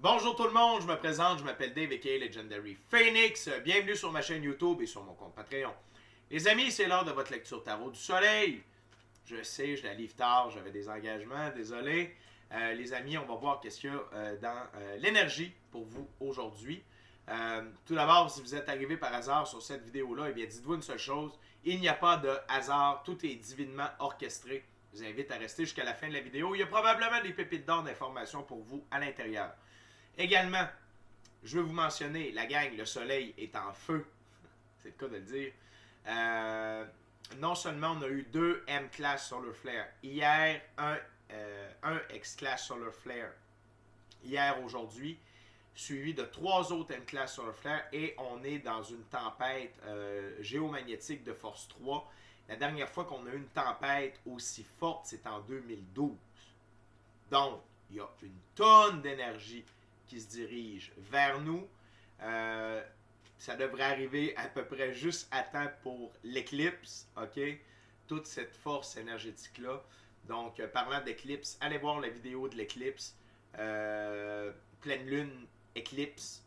Bonjour tout le monde, je me présente, je m'appelle Dave aka Legendary Phoenix. Bienvenue sur ma chaîne YouTube et sur mon compte Patreon. Les amis, c'est l'heure de votre lecture tarot du soleil. Je sais, je la livre tard, j'avais des engagements, désolé. Les amis, on va voir qu'est-ce qu'il y a dans l'énergie pour vous aujourd'hui. Tout d'abord, si vous êtes arrivé par hasard sur cette vidéo-là, eh bien dites-vous une seule chose, il n'y a pas de hasard, tout est divinement orchestré. Je vous invite à rester jusqu'à la fin de la vidéo. Il y a probablement des pépites d'or d'informations pour vous à l'intérieur. Également, je veux vous mentionner, la gang, le soleil est en feu. C'est le cas de le dire. Non seulement on a eu 2 M-Class Solar Flare hier, un X-Class Solar Flare hier, aujourd'hui, suivi de 3 autres M-Class Solar Flare et on est dans une tempête géomagnétique de force 3. La dernière fois qu'on a eu une tempête aussi forte, c'est en 2012. Donc, il y a une tonne d'énergie qui se dirige vers nous. Ça devrait arriver à peu près juste à temps pour l'éclipse, ok? Toute cette force énergétique-là. Donc, parlant d'éclipse, allez voir la vidéo de l'éclipse. Pleine lune, éclipse.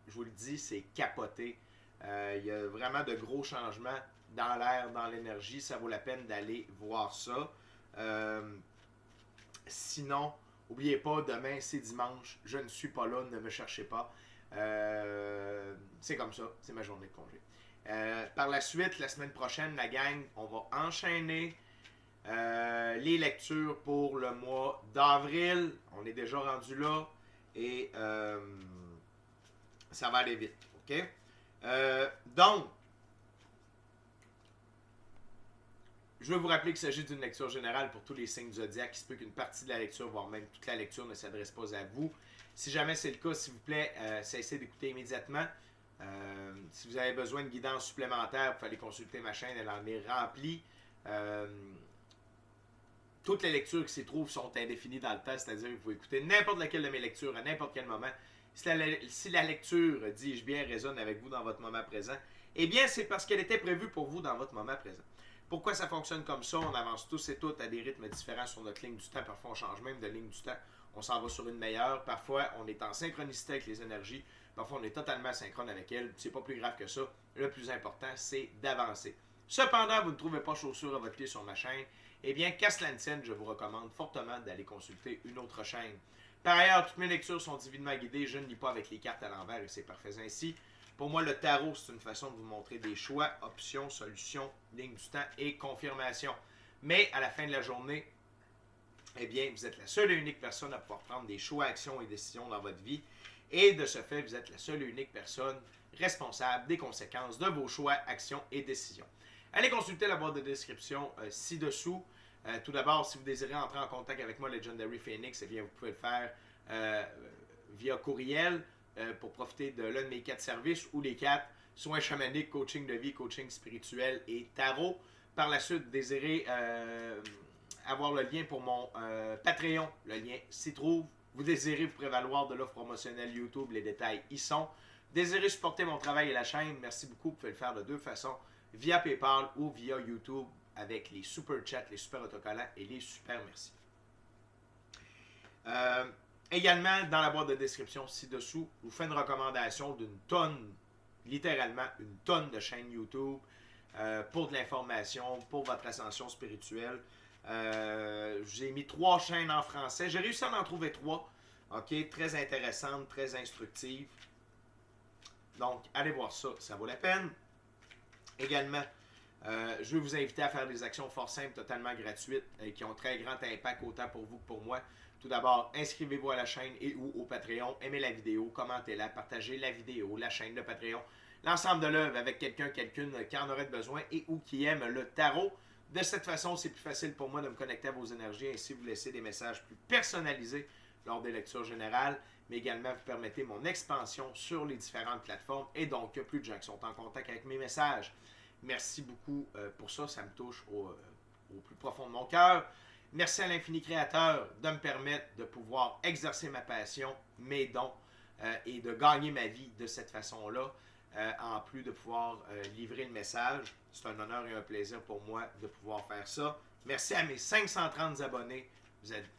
Je vous le dis, c'est capoté. Il y a vraiment de gros changements dans l'air, dans l'énergie. Ça vaut la peine d'aller voir ça. Sinon, n'oubliez pas, demain c'est dimanche, je ne suis pas là, ne me cherchez pas. C'est comme ça, c'est ma journée de congé. Par la suite, la semaine prochaine, la gang, on va enchaîner les lectures pour le mois d'avril. On est déjà rendu là et ça va aller vite, ok? Donc, je veux vous rappeler qu'il s'agit d'une lecture générale pour tous les signes du zodiaque. Il se peut qu'une partie de la lecture, voire même toute la lecture, ne s'adresse pas à vous. Si jamais c'est le cas, s'il vous plaît, cessez d'écouter immédiatement. Si vous avez besoin de guidance supplémentaire, vous pouvez aller consulter ma chaîne, elle en est remplie. Toutes les lectures qui s'y trouvent sont indéfinies dans le temps, c'est-à-dire que vous pouvez écouter n'importe laquelle de mes lectures à n'importe quel moment. Si la lecture, dis-je bien, résonne avec vous dans votre moment présent, eh bien, c'est parce qu'elle était prévue pour vous dans votre moment présent. Pourquoi ça fonctionne comme ça? On avance tous et toutes à des rythmes différents sur notre ligne du temps. Parfois, on change même de ligne du temps. On s'en va sur une meilleure. Parfois, on est en synchronicité avec les énergies. Parfois, on est totalement synchrone avec elles. C'est pas plus grave que ça. Le plus important, c'est d'avancer. Cependant, vous ne trouvez pas chaussure à votre pied sur ma chaîne. Eh bien, qu'à cela ne tienne, je vous recommande fortement d'aller consulter une autre chaîne. Par ailleurs, toutes mes lectures sont divinement guidées. Je ne lis pas avec les cartes à l'envers et c'est parfait ainsi. Pour moi, le tarot, c'est une façon de vous montrer des choix, options, solutions, lignes du temps et confirmation. Mais à la fin de la journée, eh bien, vous êtes la seule et unique personne à pouvoir prendre des choix, actions et décisions dans votre vie. Et de ce fait, vous êtes la seule et unique personne responsable des conséquences de vos choix, actions et décisions. Allez consulter la boîte de description ci-dessous. Tout d'abord, si vous désirez entrer en contact avec moi, Legendary Phoenix, eh bien, vous pouvez le faire via courriel. Pour profiter de l'un de mes 4 services ou les 4 soins chamaniques, coaching de vie, coaching spirituel et tarot. Par la suite, désirez avoir le lien pour mon Patreon, le lien s'y trouve. Vous désirez vous prévaloir de l'offre promotionnelle YouTube, les détails y sont. Désirez supporter mon travail et la chaîne, merci beaucoup, vous pouvez le faire de 2 façons, via PayPal ou via YouTube avec les super chats, les super autocollants et les super merci. Également, dans la boîte de description ci-dessous, je vous fais une recommandation d'une tonne, littéralement une tonne de chaînes YouTube pour de l'information, pour votre ascension spirituelle. J'ai mis 3 chaînes en français. J'ai réussi à en trouver 3. Ok, très intéressantes, très instructives. Donc, allez voir ça, ça vaut la peine. Également, je veux vous inviter à faire des actions fort simples, totalement gratuites, qui ont très grand impact autant pour vous que pour moi. Tout d'abord, inscrivez-vous à la chaîne et ou au Patreon, aimez la vidéo, commentez-la, partagez la vidéo, la chaîne, le Patreon, l'ensemble de l'œuvre avec quelqu'un, quelqu'une qui en aurait besoin et ou qui aime le tarot. De cette façon, c'est plus facile pour moi de me connecter à vos énergies, ainsi vous laissez des messages plus personnalisés lors des lectures générales, mais également vous permettez mon expansion sur les différentes plateformes et donc plus de gens qui sont en contact avec mes messages. Merci beaucoup pour ça, ça me touche au plus profond de mon cœur. Merci à l'infini créateur de me permettre de pouvoir exercer ma passion, mes dons et de gagner ma vie de cette façon-là, en plus de pouvoir livrer le message. C'est un honneur et un plaisir pour moi de pouvoir faire ça. Merci à mes 530 abonnés. Vous êtes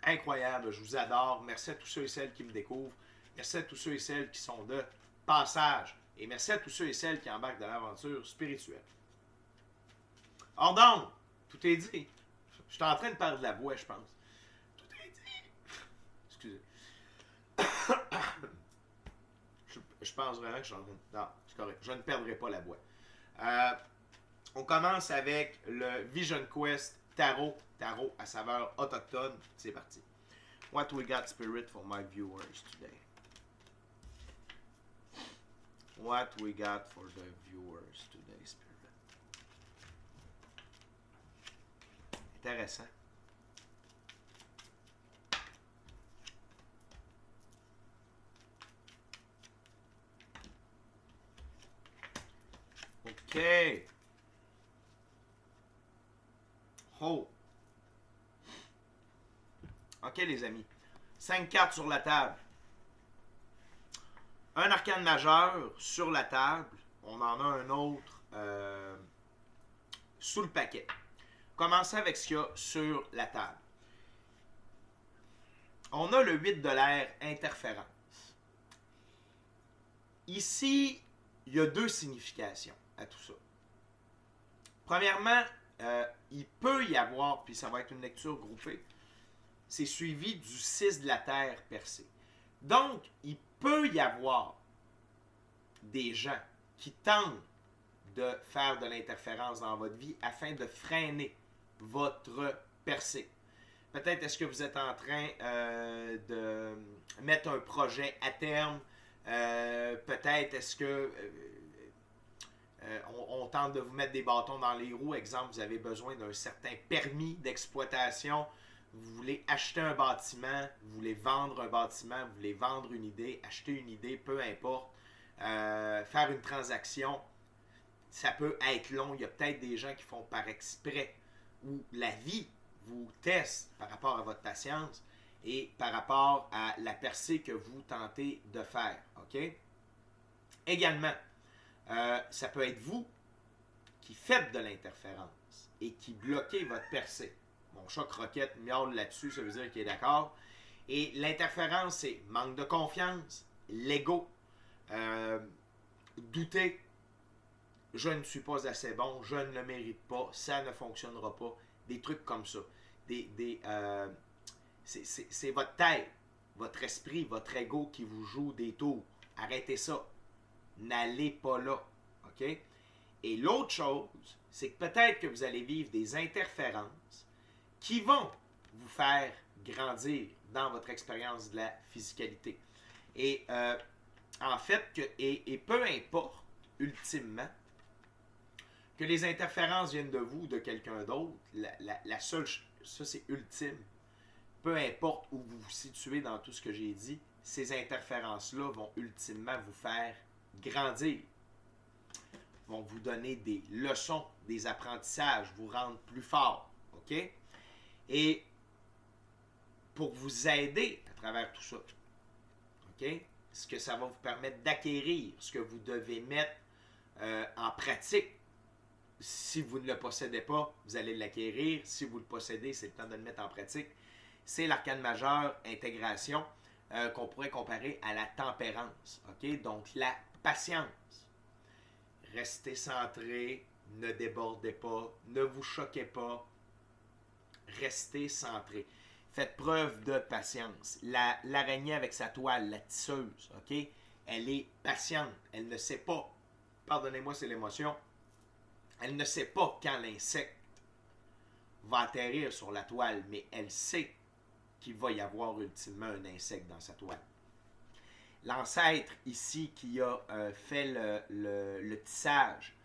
incroyable. Je vous adore. Merci à tous ceux et celles qui me découvrent. Merci à tous ceux et celles qui sont de passage. Et merci à tous ceux et celles qui embarquent dans l'aventure spirituelle. Or donc, tout est dit. Je suis en train de parler de la voix, je pense. Tout est dit. Excusez. Je pense vraiment que je suis en train de... Non, c'est correct. Je ne perdrai pas la voix. On commence avec le Vision Quest Tarot. Tarot à saveur autochtone. C'est parti. What we got, Spirit, for my viewers today? What we got for the viewers today, Spirit? Intéressant. OK. Oh. OK, les amis. 5 cartes sur la table. Un arcane majeur sur la table. On en a un autre sous le paquet. Commençons avec ce qu'il y a sur la table. On a le 8 de l'air, interférence. Ici, il y a 2 significations à tout ça. Premièrement, il peut y avoir, puis ça va être une lecture groupée, c'est suivi du 6 de la terre percé. Donc, il peut y avoir des gens qui tentent de faire de l'interférence dans votre vie afin de freiner votre percée. Peut-être est-ce que vous êtes en train de mettre un projet à terme. Peut-être est-ce que on tente de vous mettre des bâtons dans les roues. Exemple, vous avez besoin d'un certain permis d'exploitation. Vous voulez acheter un bâtiment, vous voulez vendre un bâtiment, vous voulez vendre une idée, acheter une idée, peu importe. Faire une transaction, ça peut être long. Il y a peut-être des gens qui font par exprès où la vie vous teste par rapport à votre patience et par rapport à la percée que vous tentez de faire. OK? Également, ça peut être vous qui faites de l'interférence et qui bloquez votre percée. Mon chat croquette miaule là-dessus, ça veut dire qu'il est d'accord. Et l'interférence, c'est manque de confiance, l'ego, douter, je ne suis pas assez bon, je ne le mérite pas, ça ne fonctionnera pas, des trucs comme ça. C'est votre tête, votre esprit, votre ego qui vous joue des tours. Arrêtez ça. N'allez pas là. OK? Et l'autre chose, c'est que peut-être que vous allez vivre des interférences qui vont vous faire grandir dans votre expérience de la physicalité. Et en fait, et peu importe, ultimement, que les interférences viennent de vous ou de quelqu'un d'autre, la seule, ça c'est ultime. Peu importe où vous vous situez dans tout ce que j'ai dit, ces interférences-là vont ultimement vous faire grandir, vont vous donner des leçons, des apprentissages, vous rendre plus fort. OK? Et pour vous aider à travers tout ça, OK? Ce que ça va vous permettre d'acquérir, ce que vous devez mettre en pratique. Si vous ne le possédez pas, vous allez l'acquérir. Si vous le possédez, c'est le temps de le mettre en pratique. C'est l'arcane majeur, intégration, qu'on pourrait comparer à la tempérance. OK? Donc, la patience. Restez centré, ne débordez pas, ne vous choquez pas. Restez centré. Faites preuve de patience. L'araignée avec sa toile, la tisseuse, OK? Elle est patiente. Elle ne sait pas, pardonnez-moi, c'est l'émotion, elle ne sait pas quand l'insecte va atterrir sur la toile, mais elle sait qu'il va y avoir ultimement un insecte dans sa toile. L'ancêtre ici qui a fait le tissage,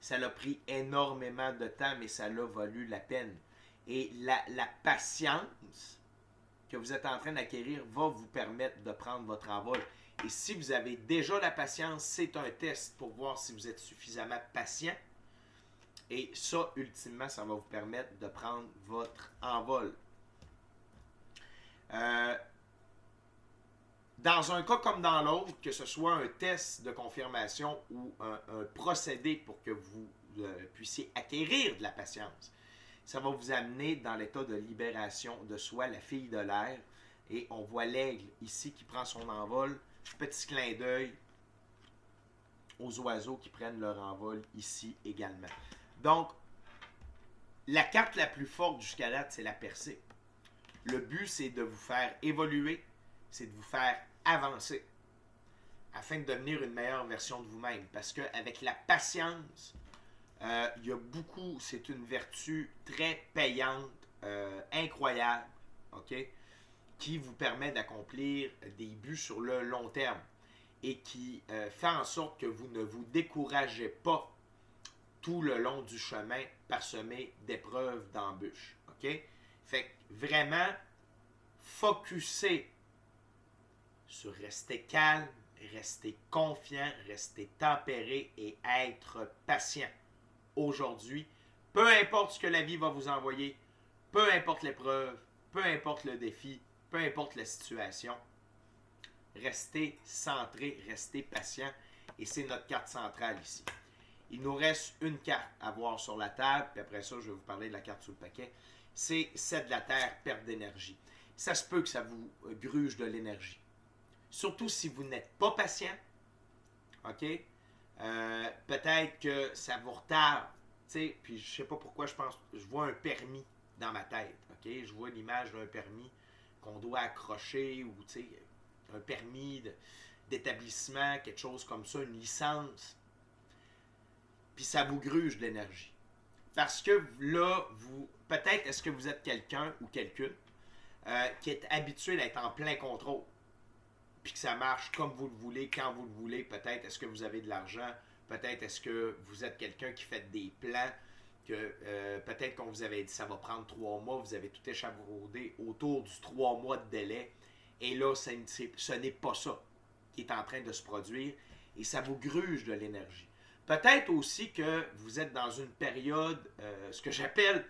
ça l'a pris énormément de temps, mais ça l'a valu la peine. Et la patience que vous êtes en train d'acquérir va vous permettre de prendre votre envol. Et si vous avez déjà la patience, c'est un test pour voir si vous êtes suffisamment patient. Et ça, ultimement, ça va vous permettre de prendre votre envol. Dans un cas comme dans l'autre, que ce soit un test de confirmation ou un procédé pour que vous puissiez acquérir de la patience, Ça va vous amener dans l'état de libération de soi, la fille de l'air. Et on voit l'aigle ici qui prend son envol. Petit clin d'œil aux oiseaux qui prennent leur envol ici également. Donc, la carte la plus forte jusqu'à date, c'est la percée. Le but, c'est de vous faire évoluer, c'est de vous faire avancer afin de devenir une meilleure version de vous-même. Parce qu'avec la patience, il y a beaucoup, c'est une vertu très payante, incroyable, ok, qui vous permet d'accomplir des buts sur le long terme et qui fait en sorte que vous ne vous découragez pas tout le long du chemin parsemé d'épreuves, d'embûches. OK? Fait que vraiment, focussez sur rester calme, rester confiant, rester tempéré et être patient aujourd'hui. Peu importe ce que la vie va vous envoyer, peu importe l'épreuve, peu importe le défi, peu importe la situation, restez centré, restez patient. Et c'est notre carte centrale ici. Il nous reste une carte à voir sur la table, puis après ça, je vais vous parler de la carte sous le paquet. C'est 7 de la Terre, perte d'énergie. Ça se peut que ça vous gruge de l'énergie. Surtout si vous n'êtes pas patient, OK? Peut-être que ça vous retarde, tu sais, puis je sais pas pourquoi je vois un permis dans ma tête, OK? Je vois l'image d'un permis qu'on doit accrocher ou, tu sais, un permis d'établissement, quelque chose comme ça, une licence. Puis ça vous gruge de l'énergie. Parce que là, peut-être est-ce que vous êtes quelqu'un ou quelqu'une qui est habitué d'être en plein contrôle. Puis que ça marche comme vous le voulez, quand vous le voulez. Peut-être est-ce que vous avez de l'argent. Peut-être est-ce que vous êtes quelqu'un qui fait des plans. Que peut-être qu'on vous avait dit ça va prendre 3 mois. Vous avez tout échafaudé autour du 3 mois de délai. Et là, ce n'est pas ça qui est en train de se produire. Et ça vous gruge de l'énergie. Peut-être aussi que vous êtes dans une période, ce que j'appelle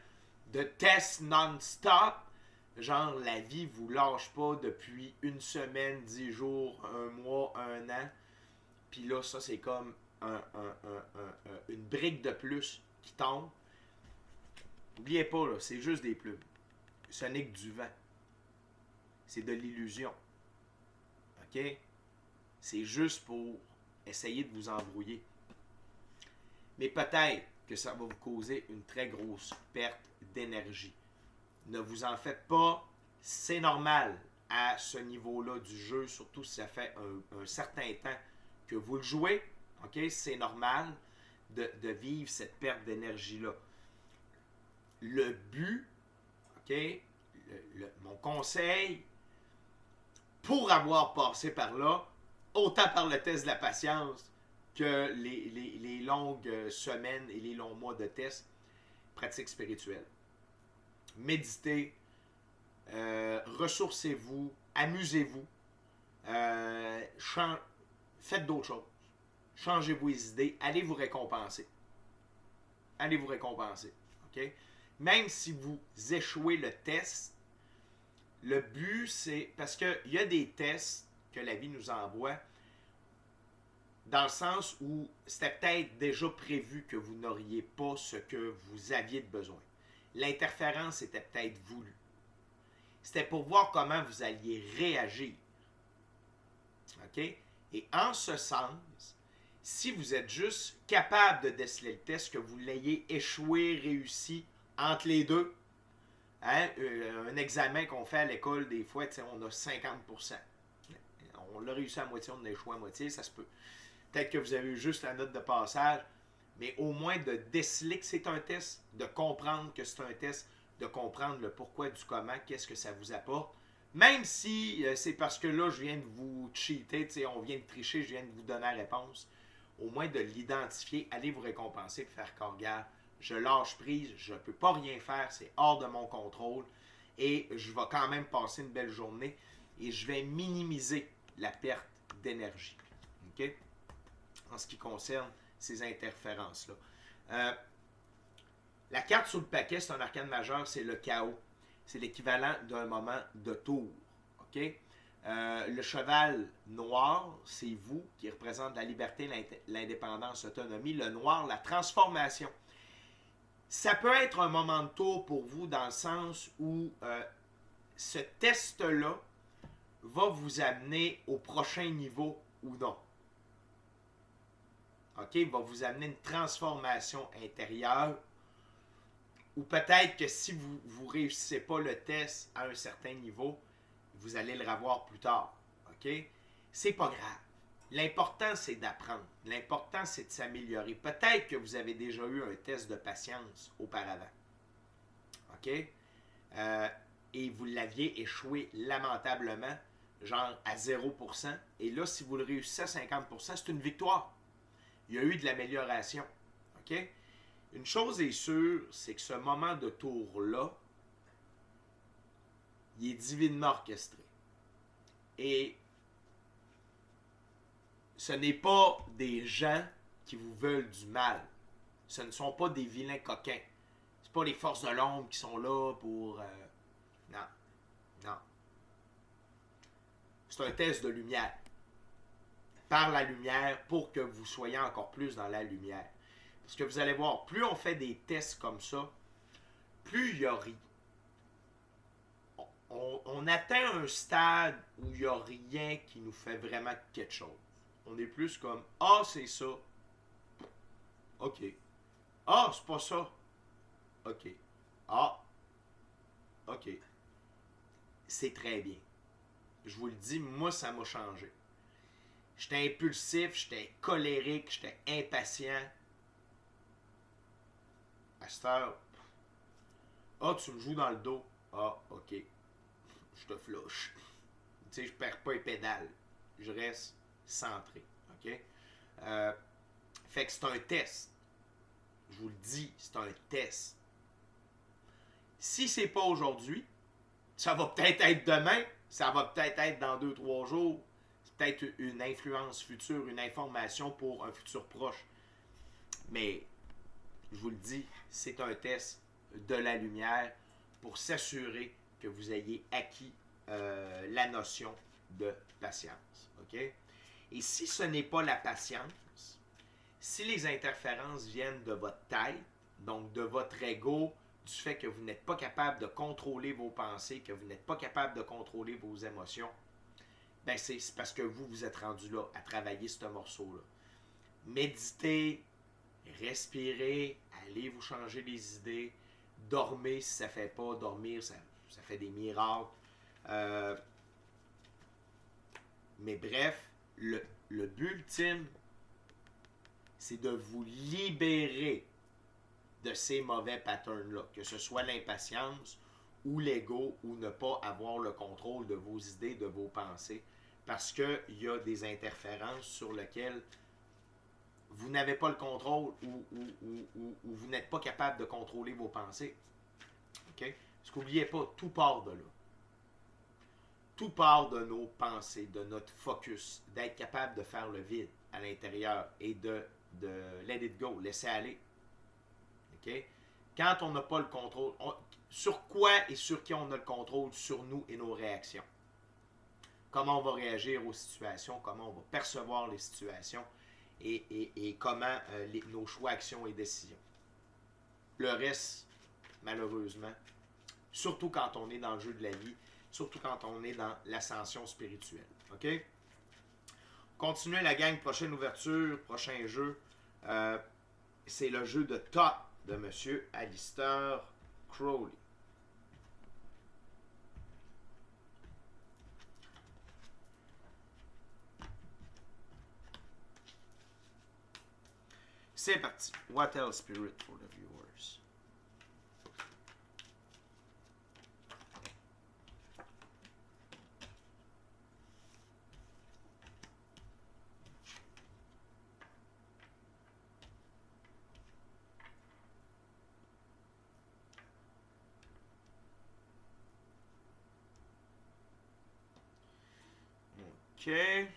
de test non-stop. Genre, la vie ne vous lâche pas depuis une semaine, 10 jours, un mois, un an. Puis là, ça, c'est comme une brique de plus qui tombe. N'oubliez pas, là, c'est juste des plumes. Ce n'est que du vent. C'est de l'illusion. OK? C'est juste pour essayer de vous embrouiller. Mais peut-être que ça va vous causer une très grosse perte d'énergie. Ne vous en faites pas, c'est normal à ce niveau-là du jeu, surtout si ça fait un certain temps que vous le jouez. Okay? C'est normal de vivre cette perte d'énergie-là. Le but, okay? Mon conseil, pour avoir passé par là, autant par le test de la patience, que les longues semaines et les longs mois de tests, pratique spirituelle. Méditez, ressourcez-vous, amusez-vous, faites d'autres choses. Changez vos idées, allez vous récompenser. Allez vous récompenser. Okay? Même si vous échouez le test, le but, c'est... Parce qu'il y a des tests que la vie nous envoie dans le sens où c'était peut-être déjà prévu que vous n'auriez pas ce que vous aviez de besoin. L'interférence était peut-être voulue. C'était pour voir comment vous alliez réagir. OK? Et en ce sens, si vous êtes juste capable de déceler le test, que vous l'ayez échoué, réussi, entre les deux, hein, un examen qu'on fait à l'école, des fois, on a 50%. On l'a réussi à moitié, on l'a échoué à moitié, ça se peut. Peut-être que vous avez eu juste la note de passage, mais au moins de déceler que c'est un test, de comprendre que c'est un test, de comprendre le pourquoi du comment, qu'est-ce que ça vous apporte. Même si c'est parce que là, je viens de vous cheater, on vient de tricher, je viens de vous donner la réponse. Au moins de l'identifier, allez vous récompenser et faire qu'en regarde, je lâche prise, je ne peux pas rien faire, c'est hors de mon contrôle et je vais quand même passer une belle journée et je vais minimiser la perte d'énergie. OK? En ce qui concerne ces interférences-là. La carte sous le paquet, c'est un arcane majeur, c'est le chaos. C'est l'équivalent d'un moment de tour. OK? Le cheval noir, c'est vous qui représente la liberté, l'indépendance, l'autonomie. Le noir, la transformation. Ça peut être un moment de tour pour vous dans le sens où ce test-là va vous amener au prochain niveau ou non. OK? Il va vous amener une transformation intérieure. Ou peut-être que si vous ne réussissez pas le test à un certain niveau, vous allez le revoir plus tard. OK? C'est pas grave. L'important, c'est d'apprendre. L'important, c'est de s'améliorer. Peut-être que vous avez déjà eu un test de patience auparavant. OK? Et vous l'aviez échoué lamentablement, genre à 0%. Et là, si vous le réussissez à 50%, c'est une victoire. Il y a eu de l'amélioration. OK? Une chose est sûre, c'est que ce moment de tour-là, il est divinement orchestré. Et ce n'est pas des gens qui vous veulent du mal. Ce ne sont pas des vilains coquins. Ce pas les forces de l'ombre qui sont là pour... non. Non. C'est un test de lumière. Par la lumière pour que vous soyez encore plus dans la lumière. Parce que vous allez voir, plus on fait des tests comme ça, plus il y a rien. On atteint un stade où il n'y a rien qui nous fait vraiment quelque chose. On est plus comme, ah, c'est ça. OK. Ah, c'est pas ça. OK. Ah. OK. C'est très bien. Je vous le dis, moi, ça m'a changé. J'étais impulsif, j'étais colérique, j'étais impatient. À cette heure, ah, tu me joues dans le dos. Ah, OK. Je te flush. Tu sais, je perds pas les pédales. Je reste centré. OK? Fait que c'est un test. Je vous le dis, c'est un test. Si c'est pas aujourd'hui, ça va peut-être être demain, ça va peut-être être dans 2-3 jours. C'est peut-être une influence future, une information pour un futur proche. Mais, je vous le dis, c'est un test de la lumière pour s'assurer que vous ayez acquis la notion de patience. OK? Et si ce n'est pas la patience, si les interférences viennent de votre tête, donc de votre ego, du fait que vous n'êtes pas capable de contrôler vos pensées, que vous n'êtes pas capable de contrôler vos émotions, ben c'est parce que vous êtes rendu là à travailler ce morceau-là. Méditez, respirez, allez vous changer les idées, dormez si ça ne fait pas, dormir ça fait des miracles. Mais bref, le but ultime, c'est de vous libérer de ces mauvais patterns-là, que ce soit l'impatience ou l'ego ou ne pas avoir le contrôle de vos idées, de vos pensées, parce qu'il y a des interférences sur lesquelles vous n'avez pas le contrôle ou vous n'êtes pas capable de contrôler vos pensées. OK? Parce qu'oubliez pas, tout part de là. Tout part de nos pensées, de notre focus, d'être capable de faire le vide à l'intérieur et de let it go, laisser aller. Okay? Quand on n'a pas le contrôle, sur quoi et sur qui on a le contrôle? Sur nous et nos réactions. Comment on va réagir aux situations, comment on va percevoir les situations et comment nos choix, actions et décisions. Le reste, malheureusement, surtout quand on est dans le jeu de la vie, surtout quand on est dans l'ascension spirituelle. OK? Continuez la gang, prochaine ouverture, prochain jeu. C'est le jeu de Top de M. Alistair Crowley. C'est parti. What else spirit for the viewers? OK.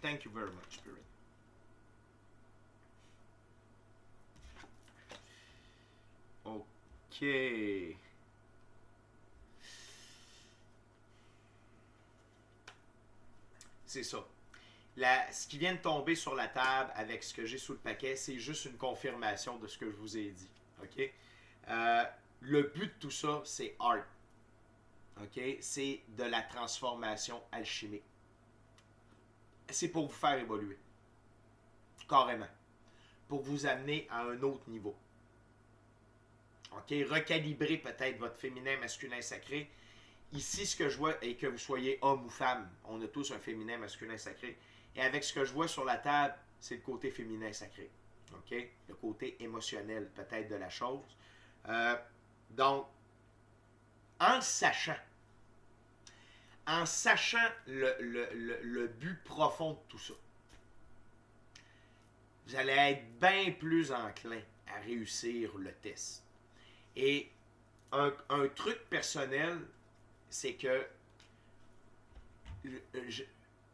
Thank you very much, Spirit. OK. c'est ça. Ce qui vient de tomber sur la table avec ce que j'ai sous le paquet, c'est juste une confirmation de ce que je vous ai dit. OK? Le but de tout ça, c'est art. OK? C'est de la transformation alchimique. C'est pour vous faire évoluer. Carrément. Pour vous amener à un autre niveau. OK? Recalibrer peut-être votre féminin, masculin, sacré. Ici, ce que je vois, et que vous soyez homme ou femme, on a tous un féminin, masculin, sacré. Et avec ce que je vois sur la table, c'est le côté féminin sacré. OK? Le côté émotionnel, peut-être, de la chose. Donc, en sachant le but profond de tout ça, vous allez être bien plus enclin à réussir le test. Et un truc personnel, c'est que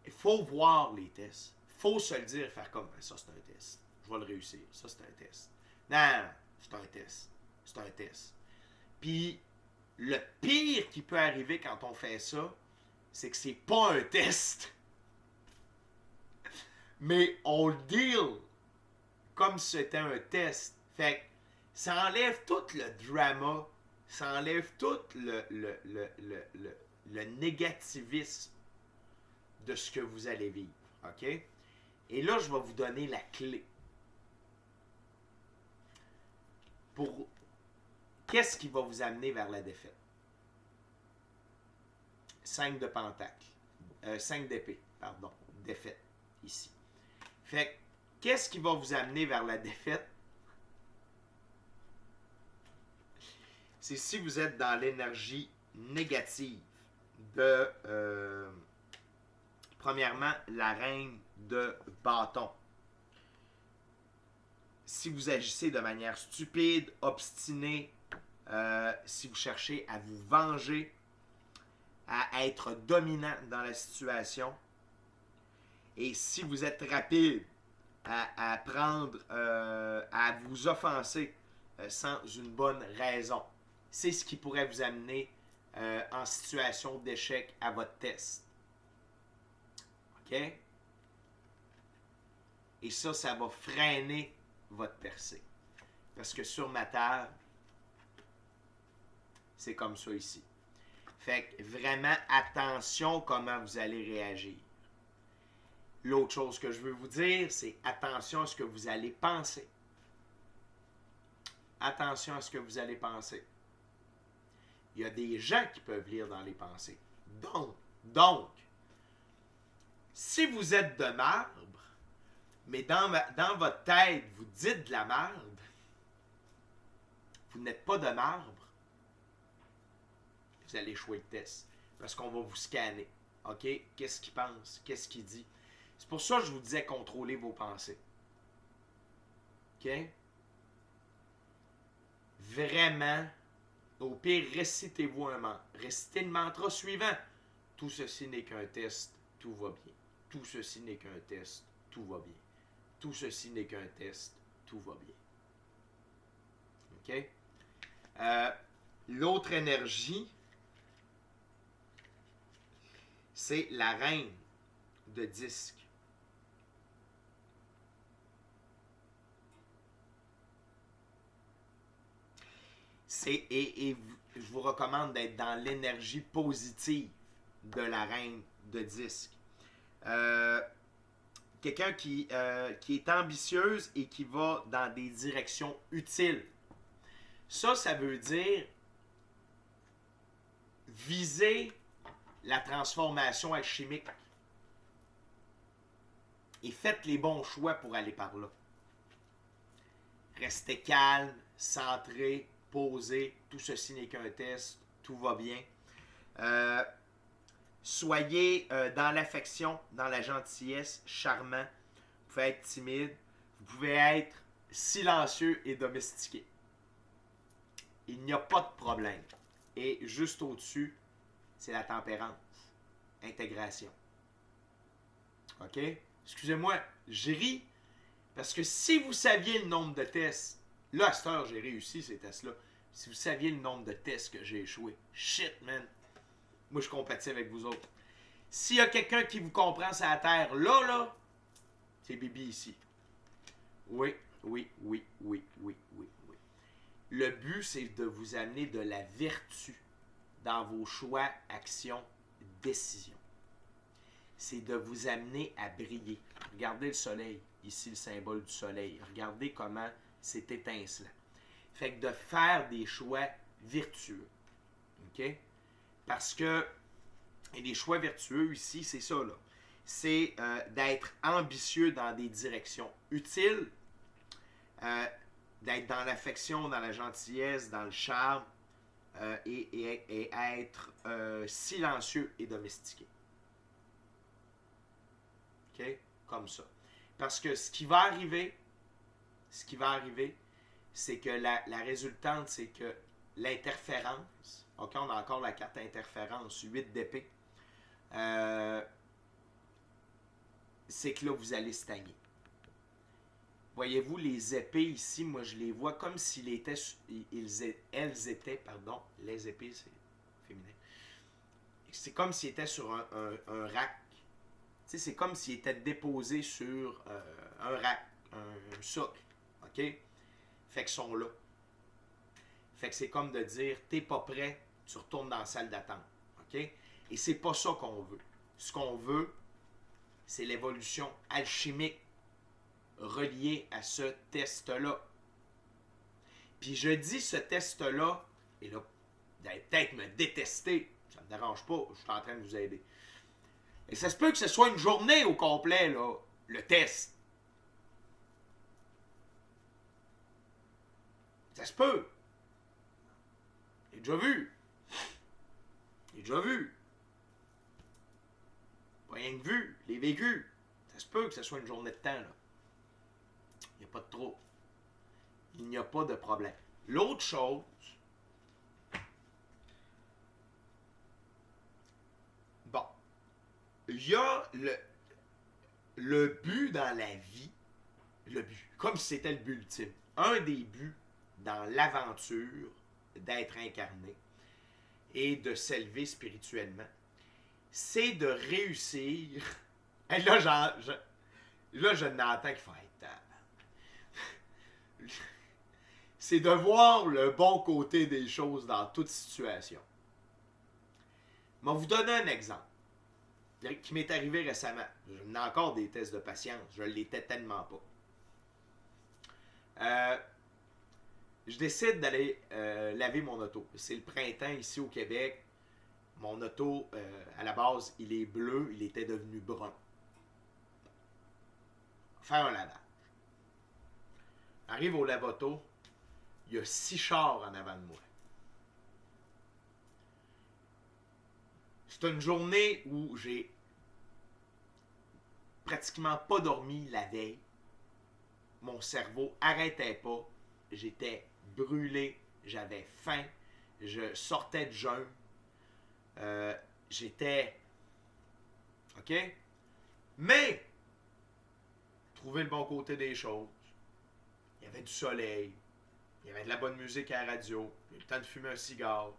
il faut voir les tests. Il faut se le dire, faire comme ça, c'est un test. Je vais le réussir. Ça, c'est un test. Non, c'est un test. C'est un test. Puis, le pire qui peut arriver quand on fait ça, c'est que c'est pas un test. Mais on le deal comme si c'était un test. Fait que ça enlève tout le drama, ça enlève tout le négativisme de ce que vous allez vivre. OK? Et là, je vais vous donner la clé. Pour qu'est-ce qui va vous amener vers la défaite? 5 de pentacle. 5 d'épée, pardon. Défaite, ici. Fait que, qu'est-ce qui va vous amener vers la défaite? C'est si vous êtes dans l'énergie négative de, premièrement, la reine de bâton. Si vous agissez de manière stupide, obstinée, si vous cherchez à vous venger, à être dominant dans la situation, et si vous êtes rapide à prendre, à vous offenser sans une bonne raison, c'est ce qui pourrait vous amener en situation d'échec à votre test. OK? Et ça va freiner votre percée. Parce que sur ma table, c'est comme ça ici. Fait que vraiment, attention comment vous allez réagir. L'autre chose que je veux vous dire, c'est attention à ce que vous allez penser. Attention à ce que vous allez penser. Il y a des gens qui peuvent lire dans les pensées. Donc, si vous êtes de marbre, mais dans votre tête, vous dites de la marde, vous n'êtes pas de marbre, vous allez échouer le test. Parce qu'on va vous scanner. OK? Qu'est-ce qu'il pense? Qu'est-ce qu'il dit? C'est pour ça que je vous disais contrôler vos pensées. OK? Vraiment, au pire, récitez-vous un mantra. Récitez le mantra suivant. Tout ceci n'est qu'un test, tout va bien. Tout ceci n'est qu'un test, tout va bien. Tout ceci n'est qu'un test, tout va bien. OK? L'autre énergie, c'est la reine de disque. Et je vous recommande d'être dans l'énergie positive de la reine de disque. Quelqu'un qui est ambitieuse et qui va dans des directions utiles. Ça veut dire viser la transformation alchimique. Et faites les bons choix pour aller par là. Restez calme, centré, posé. Tout ceci n'est qu'un test. Tout va bien. Soyez dans l'affection, dans la gentillesse, charmant. Vous pouvez être timide. Vous pouvez être silencieux et domestiqué. Il n'y a pas de problème. Et juste au-dessus, c'est la tempérance. Intégration. OK? Excusez-moi, j'ai ri. Parce que si vous saviez le nombre de tests, là, à cette heure, j'ai réussi ces tests-là. Si vous saviez le nombre de tests que j'ai échoué, shit, man. Moi, je compatis avec vous autres. S'il y a quelqu'un qui vous comprend sur la terre, là, c'est Bibi ici. Oui, oui, oui, oui, oui, oui, oui. Le but, c'est de vous amener de la vertu dans vos choix, actions, décisions. C'est de vous amener à briller. Regardez le soleil, ici le symbole du soleil. Regardez comment c'est étincelant. Fait que de faire des choix vertueux. OK? Parce que, et des choix vertueux ici, c'est ça, là. C'est d'être ambitieux dans des directions utiles, d'être dans l'affection, dans la gentillesse, dans le charme, et être silencieux et domestiqué. OK? Comme ça. Parce que ce qui va arriver, c'est que la résultante, c'est que l'interférence, OK, on a encore la carte interférence, 8 d'épée, c'est que là, vous allez stagner. Voyez-vous, les épées ici, moi, je les vois comme s'ils étaient, elles étaient, les épées, c'est féminin. C'est comme s'ils étaient sur un rack. Tu sais, c'est comme s'ils étaient déposés sur un rack, un socle. OK? Fait qu'ils sont là. Fait que c'est comme de dire, t'es pas prêt, tu retournes dans la salle d'attente. OK? Et c'est pas ça qu'on veut. Ce qu'on veut, c'est l'évolution alchimique reliée à ce test-là. Puis je dis ce test-là, et là, vous allez peut-être me détester, ça me dérange pas, je suis en train de vous aider. Et ça se peut que ce soit une journée au complet, là, le test. Ça se peut. J'ai déjà vu. Pas rien que vu, les vécus. Ça se peut que ce soit une journée de temps, là. Il n'y a pas de trouble. Il n'y a pas de problème. L'autre chose, bon, il y a le but dans la vie, le but, comme si c'était le but ultime. Un des buts dans l'aventure d'être incarné et de s'élever spirituellement, c'est de réussir. Et là, je n'entends qu'il faut être. C'est de voir le bon côté des choses dans toute situation. Je vais vous donner un exemple qui m'est arrivé récemment. Je n'ai encore des tests de patience. Je ne l'étais tellement pas. Je décide d'aller laver mon auto. C'est le printemps ici au Québec. Mon auto, à la base, il est bleu. Il était devenu brun. Faire un lavage. Arrive au lave-auto. Il y a 6 chars en avant de moi. C'est une journée où j'ai pratiquement pas dormi la veille. Mon cerveau arrêtait pas. J'étais brûlé. J'avais faim. Je sortais de jeûne. J'étais... OK? Mais, trouver le bon côté des choses. Il y avait du soleil. Il y avait de la bonne musique à la radio. Il y a eu le temps de fumer un cigare.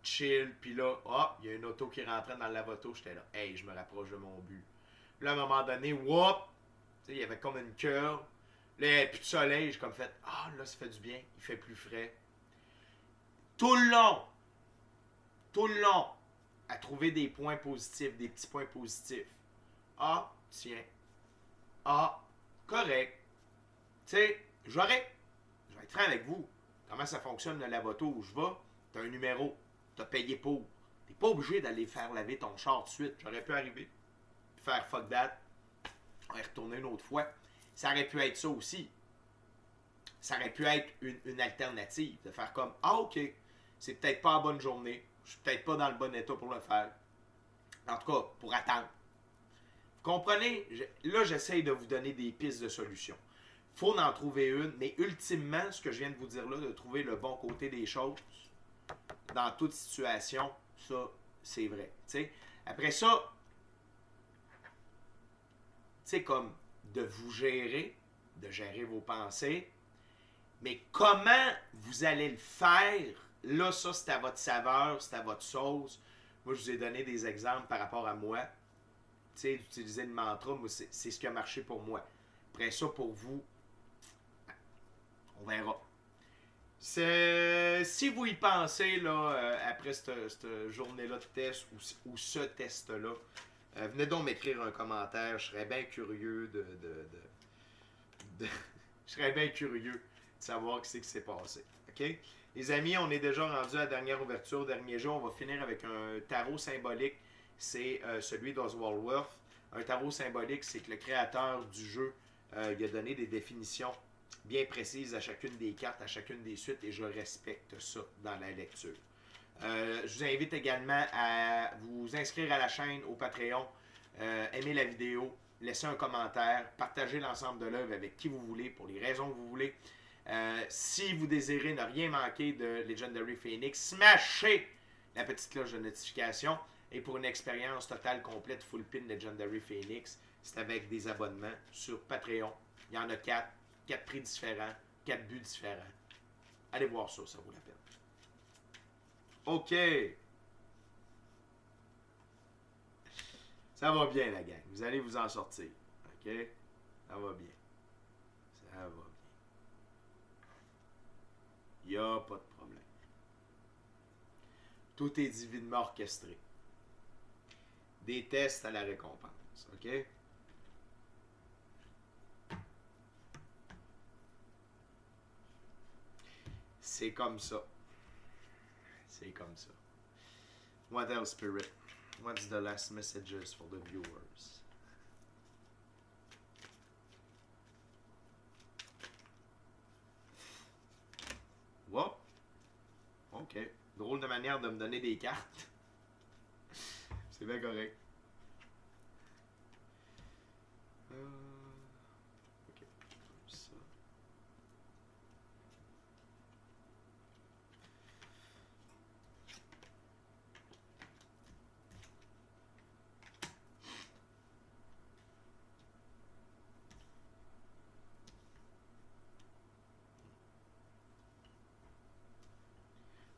Chill. Puis là, il y a une auto qui rentrait dans le lave-auto. J'étais là, hey, je me rapproche de mon but. Là, à un moment donné, il y avait comme une curve. Là, il n'y avait plus de soleil. J'ai comme fait, là, ça fait du bien. Il fait plus frais. Tout le long, à trouver des points positifs, des petits points positifs. Tiens. Correct. Tu sais, je vais être franc avec vous. Comment ça fonctionne le lave-auto où je vais? Tu as un numéro. Tu as payé pour. Tu n'es pas obligé d'aller faire laver ton char tout de suite. J'aurais pu arriver. Faire fuck that. On va y retourner une autre fois. Ça aurait pu être ça aussi. Ça aurait pu être une alternative. De faire comme, OK, c'est peut-être pas la bonne journée. Je suis peut-être pas dans le bon état pour le faire. En tout cas, pour attendre. Vous comprenez? Là, j'essaye de vous donner des pistes de solutions. Il faut en trouver une, mais ultimement, ce que je viens de vous dire là, de trouver le bon côté des choses, dans toute situation, ça, c'est vrai. T'sais. Après ça, c'est comme de vous gérer, de gérer vos pensées, mais comment vous allez le faire, là, ça, c'est à votre saveur, c'est à votre sauce. Moi, je vous ai donné des exemples par rapport à moi. Tu sais, d'utiliser le mantra, moi, c'est ce qui a marché pour moi. Après ça, pour vous, on verra. Si vous y pensez, là, après cette journée-là de test ou ce test-là, venez donc m'écrire un commentaire. Je serais bien curieux je serais bien curieux de savoir ce qui s'est passé. OK? Les amis, on est déjà rendu à la dernière ouverture, dernier jour. On va finir avec un tarot symbolique. C'est celui d'Oswald Wolf. Un tarot symbolique, c'est que le créateur du jeu, il a donné des définitions bien précises à chacune des cartes, à chacune des suites, et je respecte ça dans la lecture. Je vous invite également à vous inscrire à la chaîne, au Patreon, aimer la vidéo, laisser un commentaire, partager l'ensemble de l'œuvre avec qui vous voulez, pour les raisons que vous voulez. Si vous désirez ne rien manquer de Legendary Phoenix, smashez la petite cloche de notification. Et pour une expérience totale, complète, full pin Legendary Phoenix, c'est avec des abonnements sur Patreon. Il y en a 4 prix différents, 4 buts différents. Allez voir ça, ça vaut la peine. OK. Ça va bien, la gang. Vous allez vous en sortir. OK? Ça va bien. Ça va bien. Il n'y a pas de problème. Tout est divinement orchestré. Des tests à la récompense. OK? C'est comme ça. C'est comme ça. What else, Spirit? What's the last messages for the viewers? Wow. OK. Drôle de manière de me donner des cartes. C'est bien correct. OK. Comme ça.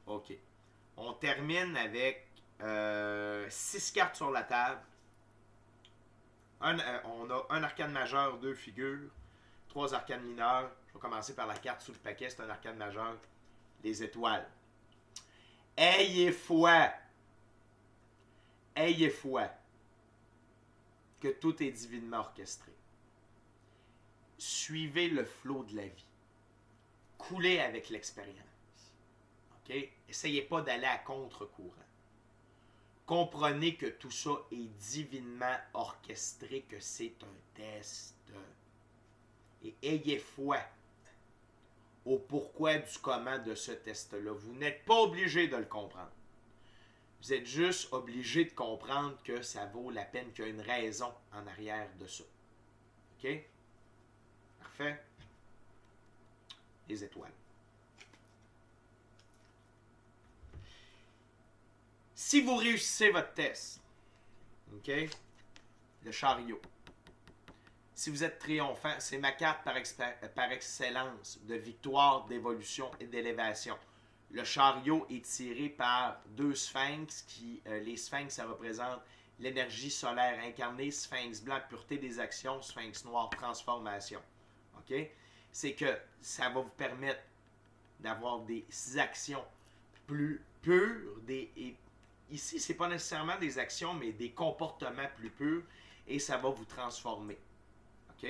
OK. On termine avec 6 cartes sur la table. On a un arcane majeur, 2 figures, 3 arcanes mineurs. Je vais commencer par la carte sous le paquet, c'est un arcane majeur. Les étoiles. Ayez foi. Ayez foi que tout est divinement orchestré. Suivez le flot de la vie. Coulez avec l'expérience. Okay? Essayez pas d'aller à contre-courant. Comprenez que tout ça est divinement orchestré, que c'est un test. Et ayez foi au pourquoi du comment de ce test-là. Vous n'êtes pas obligé de le comprendre. Vous êtes juste obligé de comprendre que ça vaut la peine, qu'il y a une raison en arrière de ça. OK? Parfait? Les étoiles. Si vous réussissez votre test, OK? Le chariot. Si vous êtes triomphant, c'est ma carte par excellence de victoire, d'évolution et d'élévation. Le chariot est tiré par 2 sphinx les sphinx, ça représente l'énergie solaire incarnée, sphinx blanc, pureté des actions, sphinx noir, transformation. OK? C'est que ça va vous permettre d'avoir des actions plus pures, ici, ce n'est pas nécessairement des actions, mais des comportements plus purs, et ça va vous transformer. OK?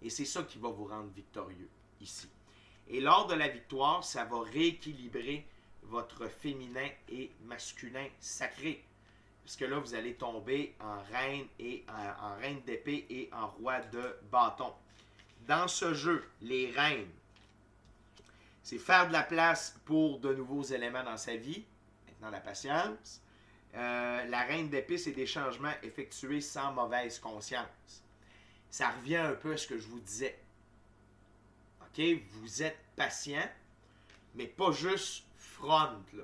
Et c'est ça qui va vous rendre victorieux, ici. Et lors de la victoire, ça va rééquilibrer votre féminin et masculin sacré. Parce que là, vous allez tomber en reine d'épée et en roi de bâton. Dans ce jeu, les reines, c'est faire de la place pour de nouveaux éléments dans sa vie. Maintenant, la patience. La reine d'épée, c'est des changements effectués sans mauvaise conscience. Ça revient un peu à ce que je vous disais. OK? Vous êtes patient, mais pas juste front, là.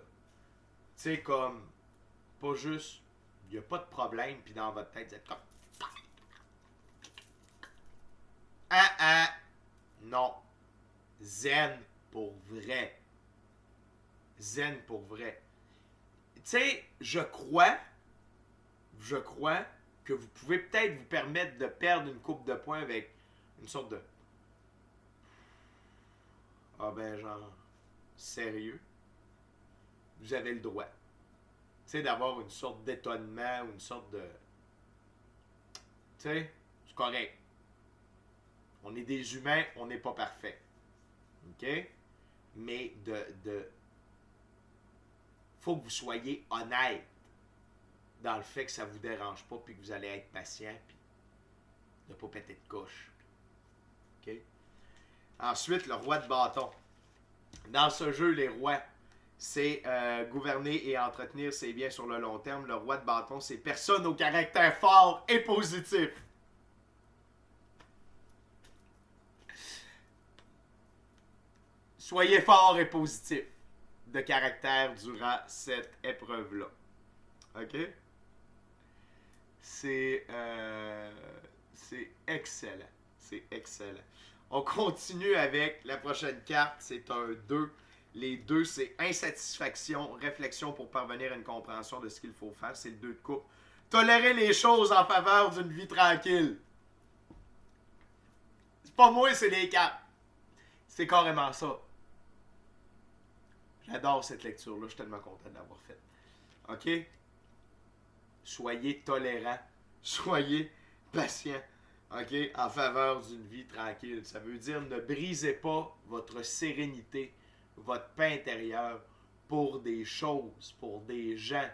Tu sais, comme, pas juste, il n'y a pas de problème, puis dans votre tête, vous êtes comme... Non. Zen pour vrai. Zen pour vrai. Tu sais, je crois je crois que vous pouvez peut-être vous permettre de perdre une coupe de points avec une sorte de... Ah ben genre, sérieux? Vous avez le droit. Tu sais, d'avoir une sorte d'étonnement ou une sorte de... Tu sais, c'est correct. On est des humains, on n'est pas parfait. OK? Mais faut que vous soyez honnête dans le fait que ça ne vous dérange pas, puis que vous allez être patient, puis ne pas péter de couche. OK? Ensuite, le roi de bâton. Dans ce jeu, les rois, c'est gouverner et entretenir ses biens sur le long terme. Le roi de bâton, c'est personne au caractère fort et positif. Soyez fort et positif de caractère durant cette épreuve-là. OK? C'est excellent. C'est excellent. On continue avec la prochaine carte. C'est un 2. Les 2, c'est insatisfaction, réflexion pour parvenir à une compréhension de ce qu'il faut faire. C'est le 2 de coupe. Tolérer les choses en faveur d'une vie tranquille. C'est pas moi, c'est les cartes. C'est carrément ça. J'adore cette lecture-là. Je suis tellement content de l'avoir faite. OK? Soyez tolérants. Soyez patients. OK? En faveur d'une vie tranquille. Ça veut dire ne brisez pas votre sérénité, votre paix intérieure pour des choses, pour des gens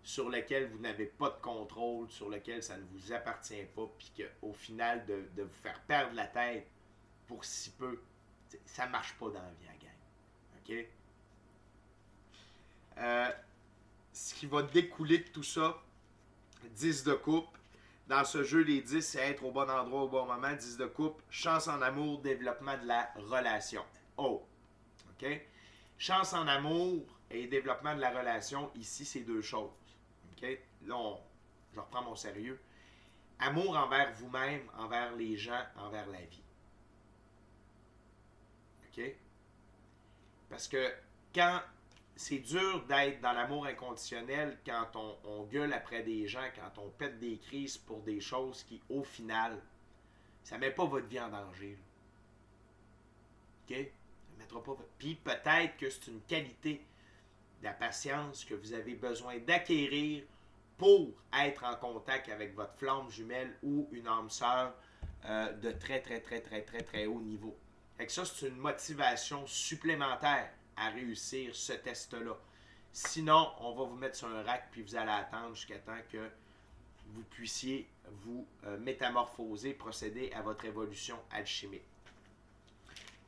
sur lesquels vous n'avez pas de contrôle, sur lesquels ça ne vous appartient pas, puis qu'au final, de vous faire perdre la tête pour si peu, ça ne marche pas dans la vie, la gang. OK? Ce qui va découler de tout ça, 10 de coupe. Dans ce jeu, les 10, c'est être au bon endroit au bon moment. 10 de coupe, chance en amour, développement de la relation. Oh! OK? Chance en amour et développement de la relation, ici, c'est deux choses. OK? Là, je reprends mon sérieux. Amour envers vous-même, envers les gens, envers la vie. OK? Parce que quand c'est dur d'être dans l'amour inconditionnel quand on gueule après des gens, quand on pète des crises pour des choses qui, au final, ça ne met pas votre vie en danger. Là. OK? Ça mettra pas votre... Puis peut-être que c'est une qualité de la patience que vous avez besoin d'acquérir pour être en contact avec votre flamme jumelle ou une âme sœur de très haut niveau. Fait que ça, c'est une motivation supplémentaire à réussir ce test-là. Sinon, on va vous mettre sur un rack puis vous allez attendre jusqu'à temps que vous puissiez vous métamorphoser, procéder à votre évolution alchimique.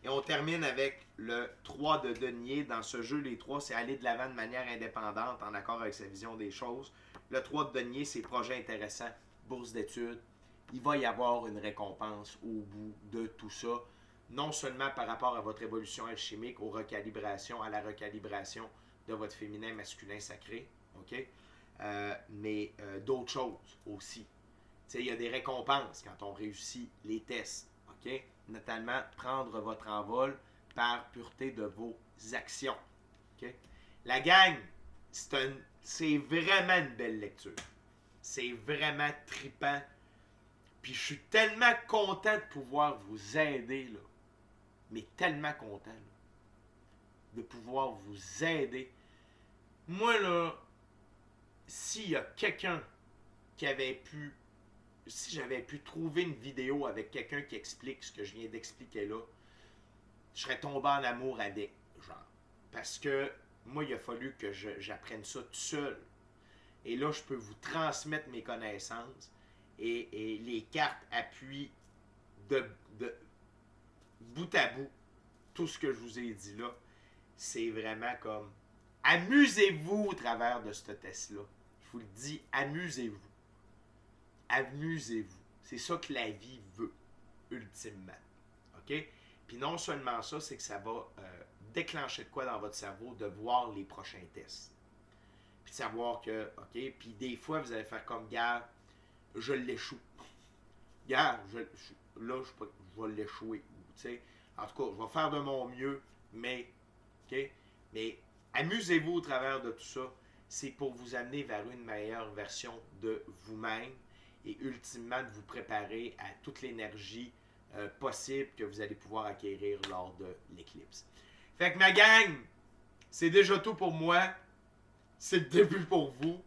Et on termine avec le 3 de denier. Dans ce jeu, les 3, c'est aller de l'avant de manière indépendante, en accord avec sa vision des choses. Le 3 de denier, c'est projet intéressant, bourse d'études. Il va y avoir une récompense au bout de tout ça. Non seulement par rapport à votre évolution alchimique, à la recalibration de votre féminin masculin sacré, OK? Mais d'autres choses aussi. Il y a des récompenses quand on réussit les tests, OK? Notamment prendre votre envol par pureté de vos actions. OK? La gang, c'est vraiment une belle lecture. C'est vraiment trippant. Puis je suis tellement content de pouvoir vous aider, là. Mais tellement content là, de pouvoir vous aider. Moi, là, s'il y a quelqu'un qui avait pu... Si j'avais pu trouver une vidéo avec quelqu'un qui explique ce que je viens d'expliquer là, je serais tombé en amour avec, genre. Parce que moi, il a fallu que j'apprenne ça tout seul. Et là, je peux vous transmettre mes connaissances et les cartes appuient de bout à bout, tout ce que je vous ai dit là, c'est vraiment comme amusez-vous au travers de ce test-là. Je vous le dis, amusez-vous. Amusez-vous. C'est ça que la vie veut, ultimement. OK? Puis non seulement ça, c'est que ça va déclencher de quoi dans votre cerveau de voir les prochains tests. Puis de savoir que, OK, puis des fois, vous allez faire comme, gars, je l'échoue. Gars, là, je vais l'échouer. T'sais. En tout cas, je vais faire de mon mieux, mais, OK? Mais amusez-vous au travers de tout ça. c'est pour vous amener vers une meilleure version de vous-même et ultimement de vous préparer à toute l'énergie possible que vous allez pouvoir acquérir lors de l'éclipse. Fait que ma gang, c'est déjà tout pour moi. C'est le début pour vous.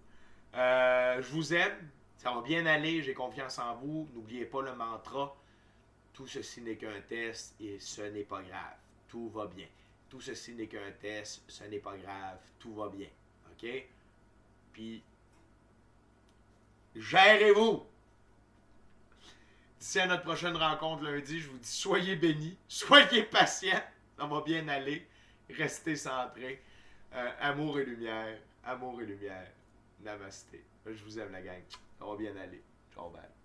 Je vous aime. Ça va bien aller. J'ai confiance en vous. N'oubliez pas le mantra. Tout ceci n'est qu'un test et ce n'est pas grave. Tout va bien. Tout ceci n'est qu'un test. Ce n'est pas grave. Tout va bien. OK? Puis, gérez-vous. D'ici à notre prochaine rencontre lundi, je vous dis soyez bénis. Soyez patients. Ça va bien aller. Restez centrés. Amour et lumière. Amour et lumière. Namasté. Je vous aime la gang. Ça va bien aller. Ciao, bye.